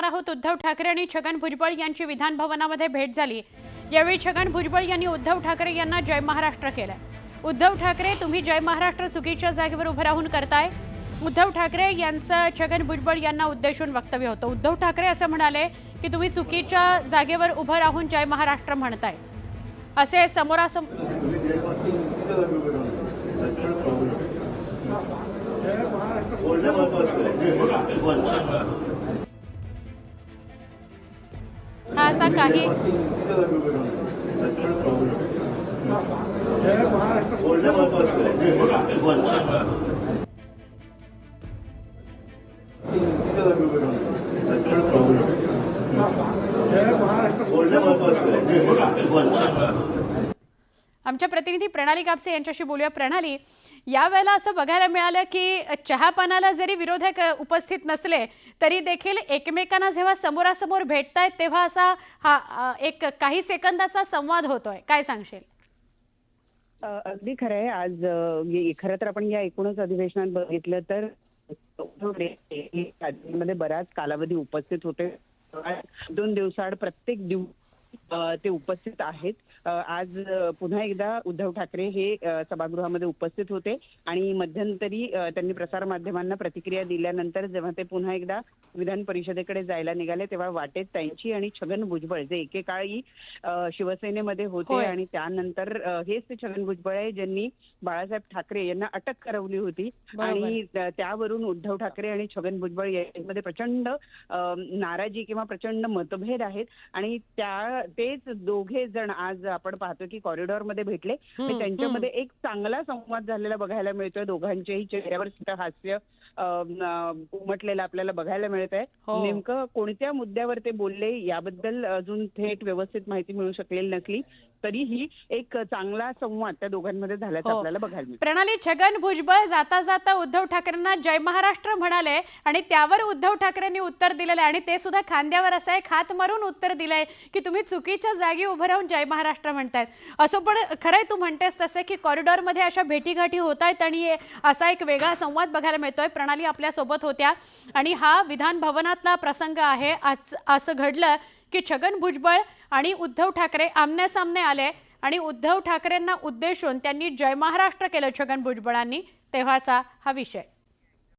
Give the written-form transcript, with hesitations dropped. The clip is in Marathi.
आहोत उद्धव ठाकरे आणि छगन भुजबळ यांची विधान भवनामध्ये भेट झाली। यावेळी छगन भुजबळ यांनी उद्धव ठाकरे यांना जय महाराष्ट्र केलं। उद्धव ठाकरे, तुम्ही जय महाराष्ट्र चुकीच्या जागेवर उभं राहून करताय। उद्धव ठाकरे यांचं छगन भुजबळ यांना उद्देशून वक्तव्य होतं। उद्धव ठाकरे असं म्हणाले की तुम्ही चुकीच्या जागेवर उभं राहून जय महाराष्ट्र म्हणताय, असे समोरासमोर हा असा काही आमच्या प्रतिनिधी प्रणाली कापसे यांच्याशी बोलूया। प्रणाली, यावेळेला असं बघायला मिळालं की चहापानाला जरी विरोधक उपस्थित नसले तरी देखील एकमेकांना जेव्हा समोरासमोर भेटतायत तेव्हा असा हा एक काही सेकंदाचा संवाद होतोय, काय सांगशील? अगदी खरं आहे। आज खरं तर आपण या एकूणच अधिवेशनात बघितलं तर मध्ये बराच कालावधी उपस्थित होते। 2 दिवसाआड प्रत्येक ते उपस्थित आहेत। आज पुन्हा एकदा उद्धव ठाकरे हे सभागृहामध्ये उपस्थित होते आणि मध्यंतरी त्यांनी प्रसारमाध्यमांना प्रतिक्रिया दिल्यानंतर जेव्हा ते पुन्हा एकदा विधान परिषदेकडे जायला निघाले तेव्हा वाटेत त्यांची आणि छगन भुजबळ, जे एकेकाळी शिवसेनेमध्ये होते आणि त्यानंतर हेच ते छगन भुजबळ आहे ज्यांनी बाळासाहेब ठाकरे यांना अटक करवली होती आणि त्यावरून उद्धव ठाकरे आणि छगन भुजबळ यांच्यामध्ये प्रचंड नाराजी किंवा प्रचंड मतभेद आहेत आणि तेच दोघे जण आज आपण पाहतो की कॉरिडॉरमध्ये भेटले आणि त्यांच्यामध्ये एक चांगला संवाद झालेला बघायला मिळतोय। दोघांच्याही चेहऱ्यावर हास्य उमटलेलं आपल्याला बघायला मिळत आहे। नेमकं कोणत्या मुद्द्यावर ते बोलले याबद्दल अजून थेट व्यवस्थित माहिती मिळू शकलेली नसली तरीही एक चांगला संवाद त्या दोघांमध्ये झाल्याचं आपल्याला बघायला मिळतं। प्रणाली, छगन भुजबळ जाता जाता उद्धव ठाकरेंना जय महाराष्ट्र म्हणाले आणि त्यावर उद्धव ठाकरेंनी उत्तर दिलेलं आणि ते सुद्धा खांद्यावर असं एक हात मारून उत्तर दिलंय की तुम्ही चुकीच्या जागी उभं राहून जय महाराष्ट्र म्हणतायत। असं पण खरंय, तू म्हणतेस तसं की कॉरिडॉरमध्ये अशा भेटीगाठी होत आहेत आणि असा एक वेगळा संवाद बघायला मिळतोय। प्रणाली आपल्या सोबत होत्या आणि हा विधान भवनातला प्रसंग आहे। आज असं घडलं की छगन भुजबळ आणि उद्धव ठाकरे आमने-सामने आले आणि उद्धव ठाकरेंना उद्देशून त्यांनी जय महाराष्ट्र केलं छगन भुजबळांनी, तेव्हाचा हा विषय।